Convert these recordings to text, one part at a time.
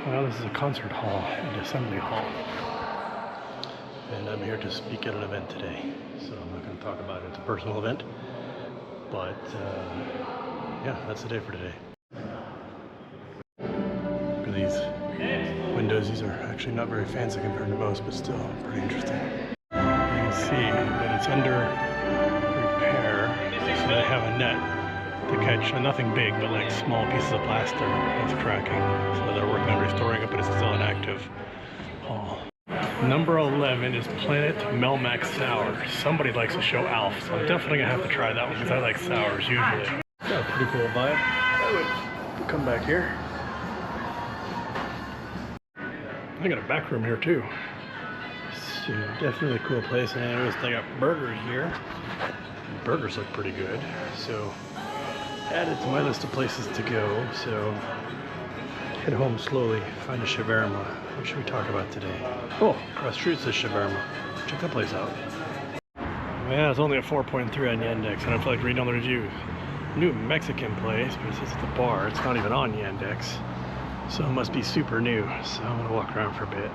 Well, this is a concert hall, an assembly hall, and I'm here to speak at an event today. So I'm not going to talk about it. It's a personal event, but yeah, that's the day for today. Look at these windows. These are actually not very fancy compared to most, but still pretty interesting. You can see that it's under repair, so they have a net to catch nothing big, but like small pieces of plaster that's cracking. So they're working on restoring it, but it's still an active hall. Number 11 is Planet Melmac Sour. Somebody likes the show Alf, so I'm definitely gonna have to try that one because I like sours usually. Got a pretty cool vibe. I would come back here. I got a back room here too. So definitely a cool place. And I noticed they got burgers here. Burgers look pretty good. So added to my list of places to go. So head home slowly, find a Shiverma. What should we talk about today? Oh, Crossroads Shaverma. Check that place out. Yeah, it's only a 4.3 on Yandex. I don't feel like reading all the reviews. New Mexican place, but it says it's a bar. It's not even on Yandex. So it must be super new. So I'm gonna walk around for a bit.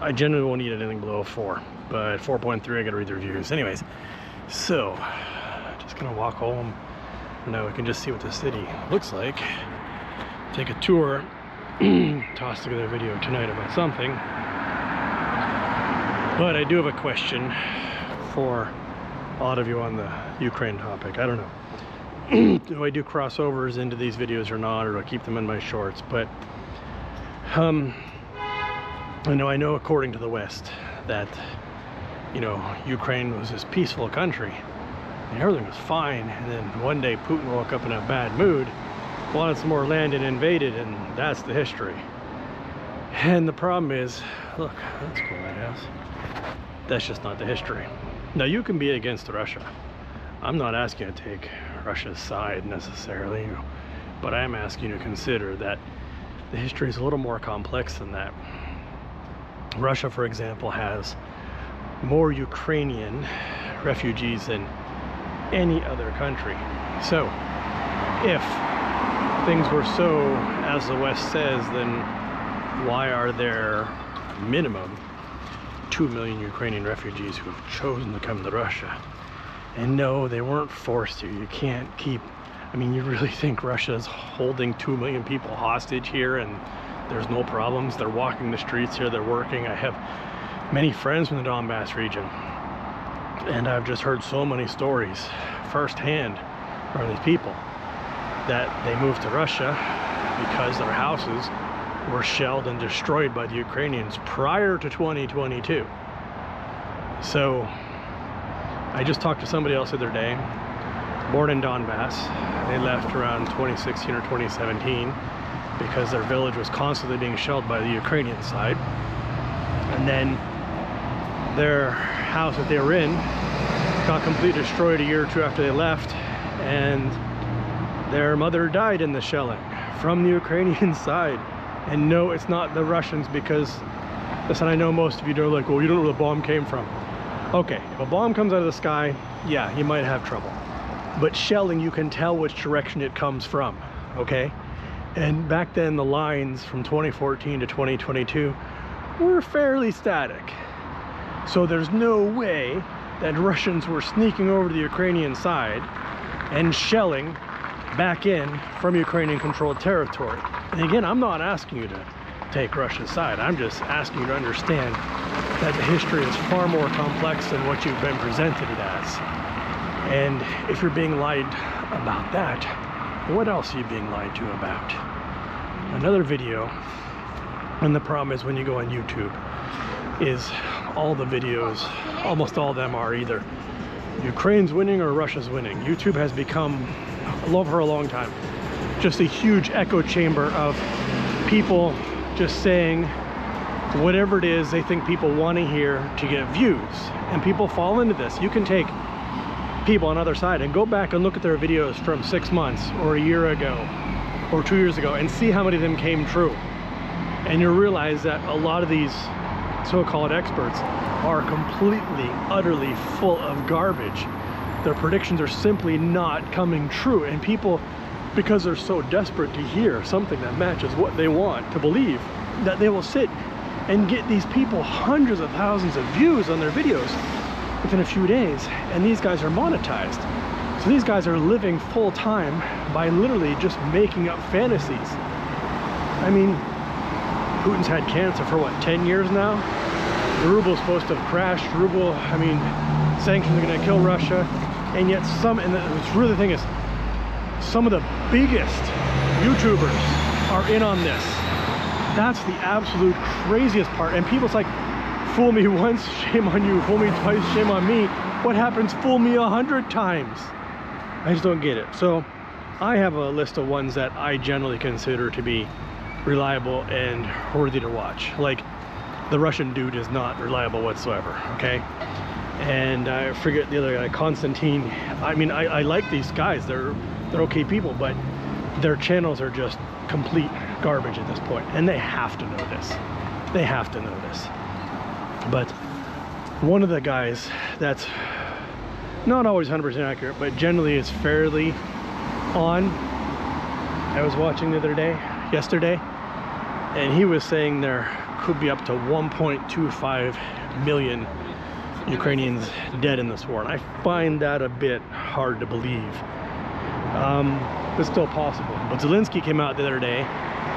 I generally won't eat anything below a 4, but 4.3 I gotta read the reviews. Anyways, so just gonna walk home. Now we can just see what the city looks like. Take a tour. Toss together a video tonight about something. But I do have a question for a lot of you on the Ukraine topic. I don't know. Do I do crossovers into these videos or not, or do I keep them in my shorts? But I know according to the West that, you know, Ukraine was this peaceful country and everything was fine, and then one day Putin woke up in a bad mood, wanted some more land and invaded, and that's the history. And the problem is, look, that's cool, I guess. That's just not the history. Now, you can be against Russia. I'm not asking you to take Russia's side necessarily, but I am asking you to consider that the history is a little more complex than that. Russia, for example, has more Ukrainian refugees than any other country. So, if things were so, as the West says, then why are there minimum 2 million Ukrainian refugees who have chosen to come to Russia? And no, they weren't forced to. You can't keep, I mean, you really think Russia's holding 2 million people hostage here and there's no problems? They're walking the streets here, they're working. I have many friends from the Donbass region, and I've just heard so many stories firsthand from these people that they moved to Russia because their houses were shelled and destroyed by the Ukrainians prior to 2022. So I just talked to somebody else the other day, born in Donbass. They left around 2016 or 2017 because their village was constantly being shelled by the Ukrainian side. And then their house that they were in got completely destroyed a year or two after they left, and their mother died in the shelling from the Ukrainian side. And no, it's not the Russians, because, listen, I know most of you are like, well, you don't know where the bomb came from. Okay, if a bomb comes out of the sky, yeah, you might have trouble. But shelling, you can tell which direction it comes from, okay? And back then, the lines from 2014 to 2022 were fairly static. So there's no way that Russians were sneaking over to the Ukrainian side and shelling back in from Ukrainian-controlled territory. And again, I'm not asking you to take Russia's side. I'm just asking you to understand that the history is far more complex than what you've been presented it as. And if you're being lied about that, what else are you being lied to about? Another video, and the problem is when you go on YouTube, is all the videos, almost all of them are either Ukraine's winning or Russia's winning. YouTube has become, I love her a long time, just a huge echo chamber of people just saying whatever it is they think people want to hear to get views. And people fall into this. You can take people on the other side and go back and look at their videos from 6 months or a year ago or 2 years ago and see how many of them came true. And you'll realize that a lot of these so-called experts are completely, utterly full of garbage. Their predictions are simply not coming true, and people because they're so desperate to hear something that matches what they want to believe, that they will sit and get these people hundreds of thousands of views on their videos within a few days. And these guys are monetized. So these guys are living full time by literally just making up fantasies. I mean, Putin's had cancer for what, 10 years now? The ruble's supposed to have crashed. Ruble, I mean, sanctions are gonna kill Russia. And yet and the really thing is, some of the biggest YouTubers are in on this. That's the absolute craziest part. And people's like, fool me once, shame on you. Fool me twice, shame on me. What happens, fool me 100 times? I just don't get it. So I have a list of ones that I generally consider to be reliable and worthy to watch. Like, the Russian dude is not reliable whatsoever, okay? And I forget the other guy, Konstantin. I mean, I like these guys. They're okay people, but their channels are just complete garbage at this point, and they have to know this. They have to know this. But one of the guys that's not always 100% accurate, but generally is fairly on, I was watching the other day, yesterday, and he was saying there could be up to 1.25 million Ukrainians dead in this war, and I find that a bit hard to believe. But still possible. But Zelensky came out the other day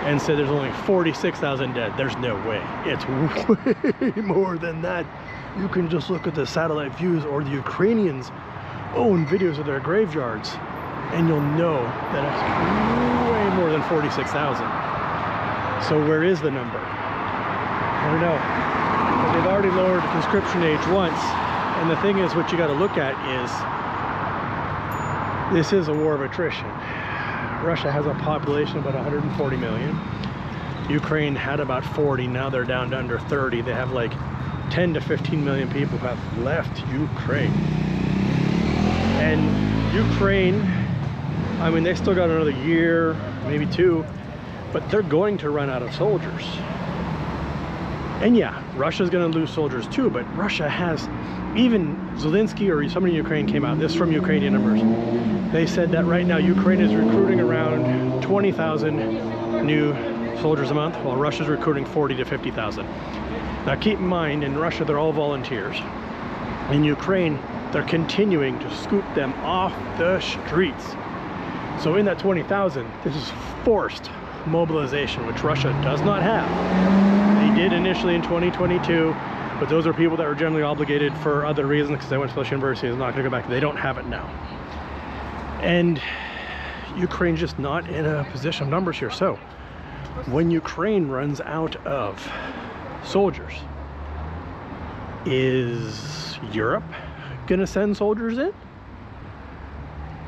and said there's only 46,000 dead. There's no way. It's way more than that. You can just look at the satellite views or the Ukrainians' own videos of their graveyards, and you'll know that it's way more than 46,000. So where is the number? I don't know. But they've already lowered the conscription age once, and the thing is, what you got to look at is, this is a war of attrition. Russia has a population of about 140 million. Ukraine had about 40, now they're down to under 30. They have like 10 to 15 million people who have left Ukraine. And Ukraine, I mean, they still got another year, maybe two, but they're going to run out of soldiers. And yeah, Russia's going to lose soldiers too, but Russia has, even Zelensky or somebody in Ukraine came out, this from Ukrainian numbers, they said that right now Ukraine is recruiting around 20,000 new soldiers a month, while Russia's recruiting 40 to 50,000. Now keep in mind, in Russia they're all volunteers. In Ukraine, they're continuing to scoop them off the streets. So in that 20,000, this is forced mobilization, which Russia does not have. They did initially in 2022, but those are people that were generally obligated for other reasons because they went to special university. It's not going to go back. They don't have it now. And Ukraine's just not in a position of numbers here. So when Ukraine runs out of soldiers, is Europe going to send soldiers in?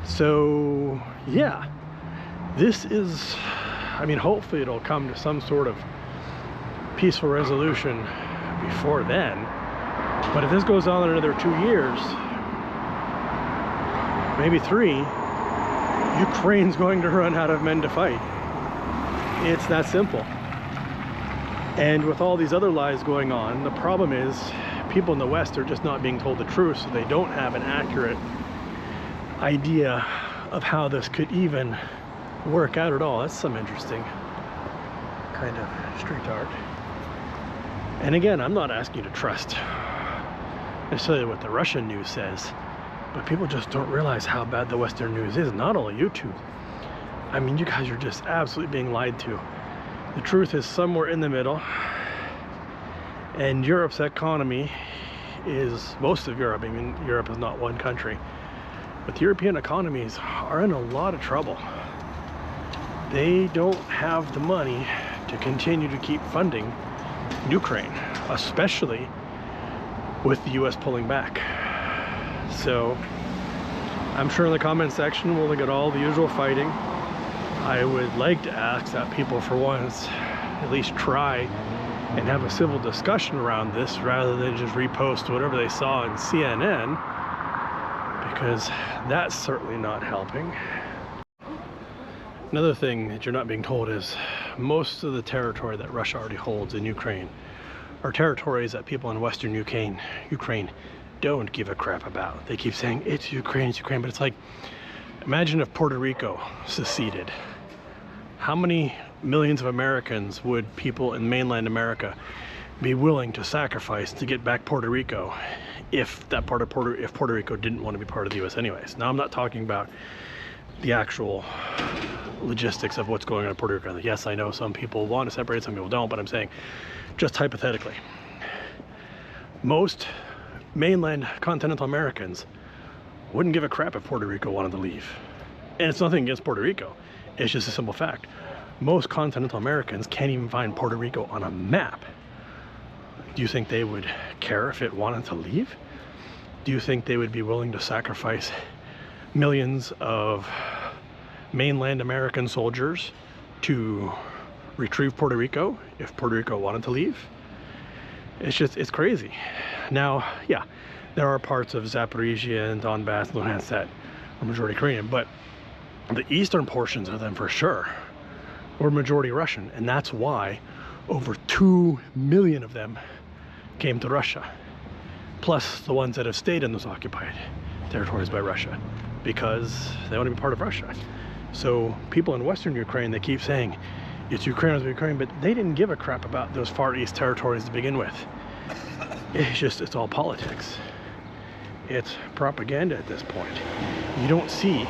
So yeah, this is, I mean, hopefully it'll come to some sort of peaceful resolution before then. But if this goes on another 2 years, maybe 3, Ukraine's going to run out of men to fight. It's that simple. And with all these other lies going on, the problem is people in the West are just not being told the truth, so they don't have an accurate idea of how this could even work out at all. That's some interesting kind of street art. And again, I'm not asking you to trust necessarily what the Russian news says, but people just don't realize how bad the Western news is. Not only YouTube. I mean, you guys are just absolutely being lied to. The truth is somewhere in the middle. And Europe's economy is, most of Europe, I mean, Europe is not one country, but the European economies are in a lot of trouble. They don't have the money to continue to keep funding Ukraine, especially with the US pulling back. So I'm sure in the comment section we'll look at all the usual fighting. I would like to ask that people for once at least try and have a civil discussion around this rather than just repost whatever they saw in CNN, because that's certainly not helping. Another thing that you're not being told is most of the territory that Russia already holds in Ukraine are territories that people in Western Ukraine don't give a crap about. They keep saying it's Ukraine, but it's like Imagine if Puerto Rico seceded. How many millions of Americans would people in mainland America be willing to sacrifice to get back Puerto Rico if Puerto Rico didn't want to be part of the US anyways? Now I'm not talking about the actual logistics of what's going on in Puerto Rico. Yes, I know some people want to separate, some people don't, but I'm saying just hypothetically, most mainland continental Americans wouldn't give a crap if Puerto Rico wanted to leave. And it's nothing against Puerto Rico, it's just a simple fact. Most continental Americans can't even find Puerto Rico on a map. Do you think they would care if it wanted to leave? Do you think they would be willing to sacrifice millions of mainland American soldiers to retrieve Puerto Rico if Puerto Rico wanted to leave? It's crazy. Now, yeah, there are parts of Zaporizhia and Donbass and Luhansk that are majority Ukrainian, but the eastern portions of them for sure were majority Russian, and that's why over 2 million of them came to Russia, plus the ones that have stayed in those occupied territories by Russia because they want to be part of Russia. So people in Western Ukraine, they keep saying it's Ukraine, but they didn't give a crap about those Far East territories to begin with. It's all politics. It's propaganda at this point. You don't see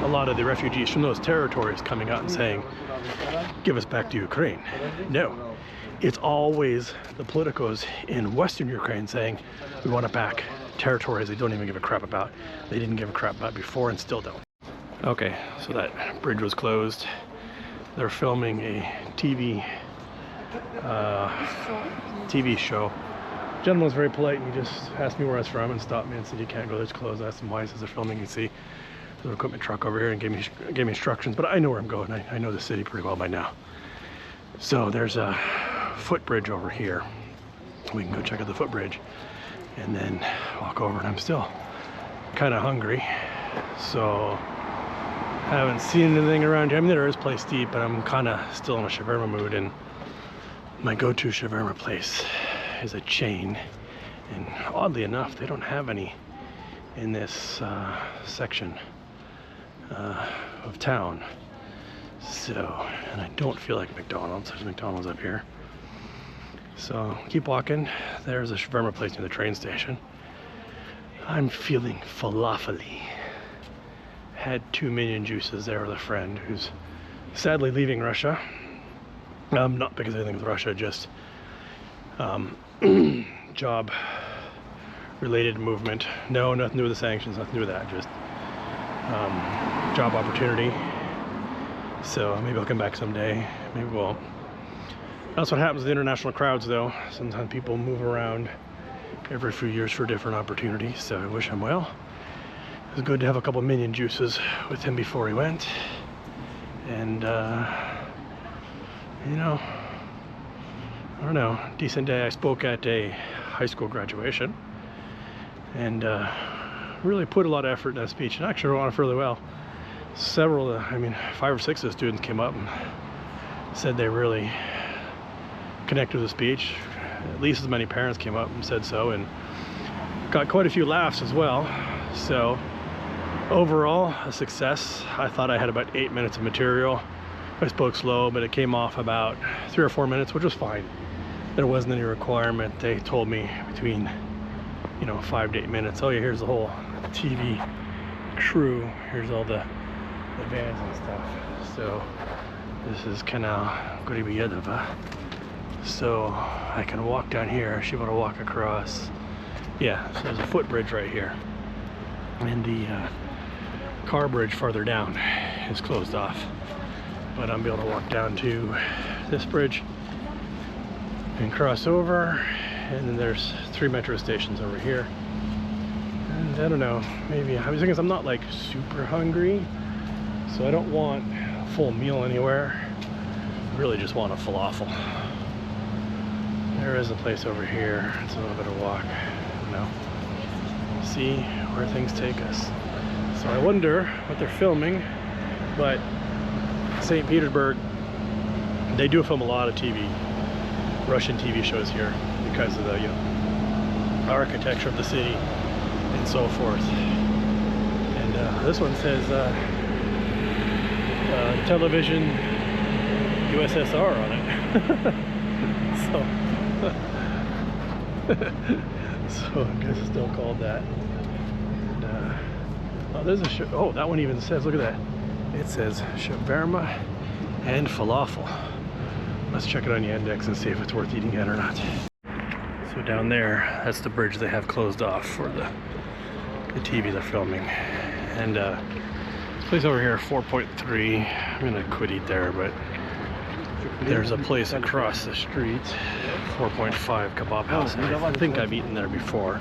a lot of the refugees from those territories coming out and saying, give us back to Ukraine. No, it's always the politicos in Western Ukraine saying, we want it back. Territories they don't even give a crap about. They didn't give a crap about before and still don't. Okay, so that bridge was closed. They're filming a TV show. The gentleman was very polite and he just asked me where I was from and stopped me and said, you can't go there, it's closed. I asked him why. He says they're filming. You can see the equipment truck over here and gave me instructions, but I know where I'm going. I know the city pretty well by now. So there's a footbridge over here. We can go check out the footbridge and then walk over, and I'm still kind of hungry, so I haven't seen anything around here. I mean, there is place to eat, but I'm kind of still in a shaverma mood, and my go-to shaverma place is a chain, and oddly enough they don't have any in this section of town. So, and I don't feel like McDonald's. There's McDonald's up here. So keep walking. There's a shaverma place near the train station. I'm feeling falafel-y. Had 2 Minion juices there with a friend who's sadly leaving Russia. Not because of anything with Russia, just job related movement. No, nothing to do with the sanctions, nothing to do with that, just job opportunity. So maybe I'll come back someday, maybe we won't. That's what happens with international crowds though. Sometimes people move around every few years for different opportunities, so I wish him well. It was good to have a couple Minion juices with him before he went. And you know, I don't know, decent day. I spoke at a high school graduation and really put a lot of effort in that speech, and actually wrote on it fairly well. Several, I mean 5 or 6 of the students came up and said they really connected with the speech. At least as many parents came up and said so, and got quite a few laughs as well. So overall, a success. I thought I had about 8 minutes of material. I spoke slow, but it came off about 3 or 4 minutes, which was fine. There wasn't any requirement. They told me between, 5 to 8 minutes. Oh yeah, here's the whole TV crew. Here's all the vans and stuff. So this is Canal Gribiyedova. So I can walk down here. She want to walk across. Yeah, so there's a footbridge right here, and the car bridge farther down is closed off. But I'm able to walk down to this bridge and cross over, and then there's 3 metro stations over here. And I don't know, maybe I was thinking I'm not like super hungry, so I don't want a full meal anywhere. I really just want a falafel. There is a place over here. It's a little bit of walk. I don't know. We'll see where things take us. So I wonder what they're filming, but St. Petersburg, they do film a lot of Russian TV shows here because of the architecture of the city and so forth. And This one says television USSR on it. So I guess it's still called that. And, oh, there's a oh, that one even says, look at that. It says Shiverma and Falafel. Let's check it on Yandex and see if it's worth eating yet or not. So down there, that's the bridge they have closed off for the TV they're filming. And this place over here, 4.3. I'm gonna quit eat there, but there's a place across the street, 4.5 kebab house. I think I've eaten there before.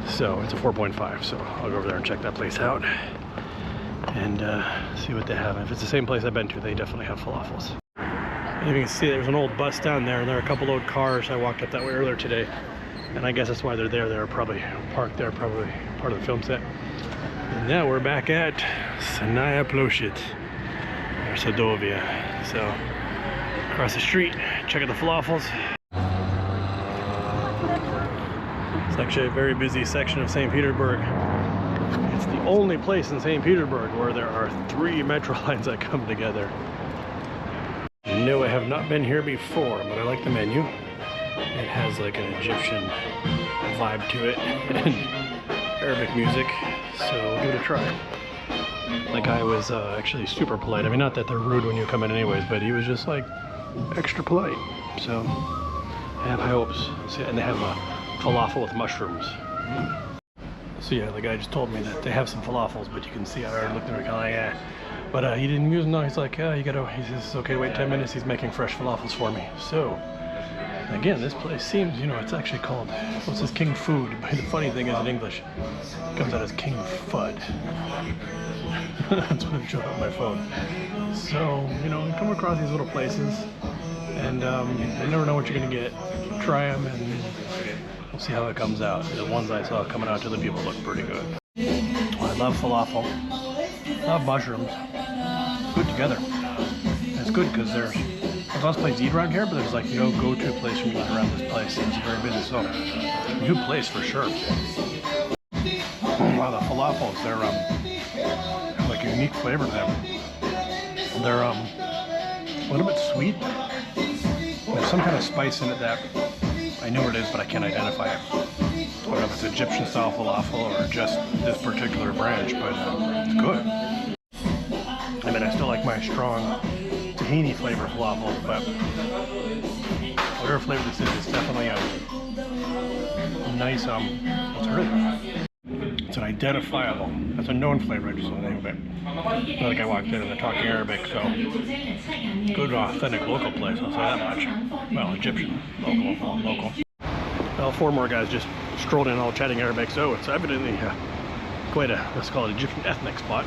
So it's a 4.5, so I'll go over there and check that place out and see what they have. If it's the same place I've been to, they definitely have falafels. And you can see there's an old bus down there, and there are a couple old cars. I walked up that way earlier today, and I guess that's why they're there. They're probably parked there, probably part of the film set. And now we're back at Sanaya Ploshit, or Sadovia. So across the street, check out the falafels. It's actually a very busy section of St. Petersburg. It's the only place in St. Petersburg where there are 3 metro lines that come together. No, I have not been here before, but I like the menu. It has like an Egyptian vibe to it and Arabic music, so we'll give it a try. The guy was actually super polite. I mean, not that they're rude when you come in anyways, but he was just like extra polite. So I have high hopes. And they have a falafel with mushrooms. So yeah, the guy just told me that they have some falafels, but you can see I already looked at it, like, yeah. But he didn't use no. He's like, yeah, you gotta. He says, okay, wait 10 minutes. He's making fresh falafels for me. So again, this place seems, you know, it's actually called, what's this, King Food. But the funny thing is, in English, it comes out as King Fud. That's what it showed on my phone. So, you know, you come across these little places, and you never know what you're gonna get. Try them, and we'll see how it comes out. The ones I saw coming out to the people look pretty good. I love falafel. I love mushrooms. Good together. It's good because there's lots of places to eat around here, but there's like no go-to place for me to eat around this place. It's very busy, so new place for sure. Wow, the falafels, they're have like a unique flavor to them. They're a little bit sweet. There's some kind of spice in it that I know what it is, but I can't identify it. I don't know if it's Egyptian style falafel or just this particular branch, but it's good. I mean, I still like my strong tahini flavor falafel, but whatever flavor this is, it's definitely a nice alternative. It's an identifiable, that's a known flavor, I just don't know the name of it. Not like I walked in and they're talking Arabic, so good, authentic local place, I'll say that much. Well, Egyptian, local. Well, 4 more guys just strolled in all chatting Arabic, so it's evidently quite a, let's call it, Egyptian ethnic spot.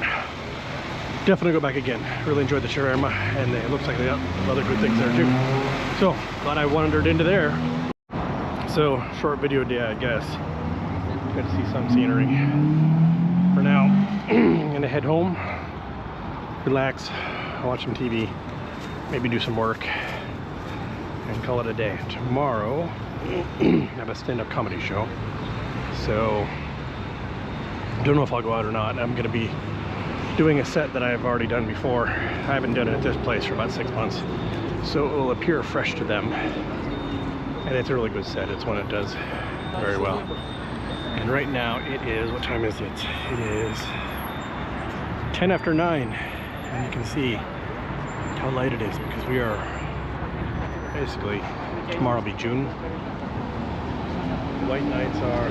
Definitely go back again. Really enjoyed the shawarma, and it looks like they got other good things there too. So, glad I wandered into there. So, short video day, I guess. Good to see some scenery. For now, I'm gonna head home, relax, watch some TV, maybe do some work, and call it a day. Tomorrow, I have a stand-up comedy show, so I don't know if I'll go out or not. I'm gonna be doing a set that I've already done before. I haven't done it at this place for about 6 months, so it will appear fresh to them. And it's a really good set. It's one that does very well. And right now it is, what time is it? It is 10 after 9, and you can see how light it is because we are basically, tomorrow will be June. White nights are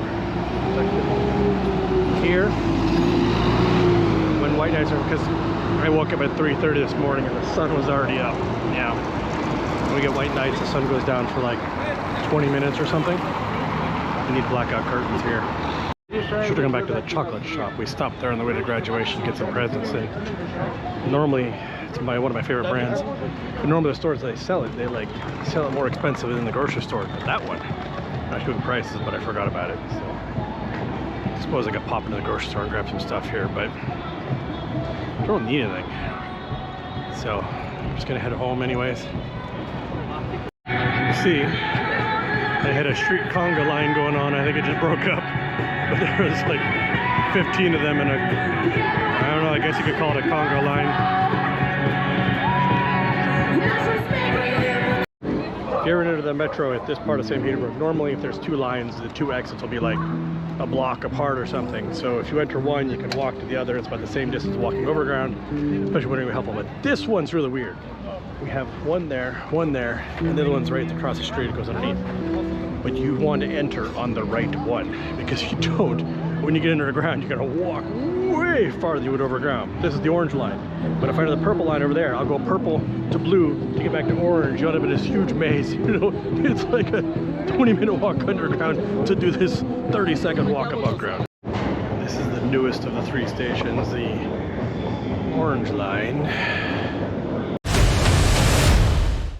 here. When white nights are, because I woke up at 3:30 this morning and the sun was already up. Yeah. When we get white nights, the sun goes down for like 20 minutes or something. We need blackout curtains here. Should have gone back to the chocolate shop. We stopped there on the way to graduation to get some presents. And normally, it's one of my favorite brands. But normally the stores they sell it, they like sell it more expensive than the grocery store. But that one, I showed the prices, but I forgot about it. So I suppose I could pop into the grocery store and grab some stuff here, but I don't need anything. So I'm just gonna head home anyways. You see, they had a street conga line going on. I think it just broke up. But there was like 15 of them in a, I don't know, I guess you could call it a conga line. If you ever enter the metro at this part of St. Petersburg, normally if there's two lines, the two exits will be like a block apart or something. So if you enter one, you can walk to the other. It's about the same distance walking overground, especially when you're helpful. But this one's really weird. We have one there, and the other one's right across the street. It goes underneath. But you want to enter on the right one, because if you don't, when you get under the ground, you gotta walk way farther than you would overground. This is the orange line. But if I enter the purple line over there, I'll go purple to blue to get back to orange. You end up in this huge maze. You know, it's like a 20-minute walk underground to do this 30-second walk above ground. This is the newest of the three stations, the orange line.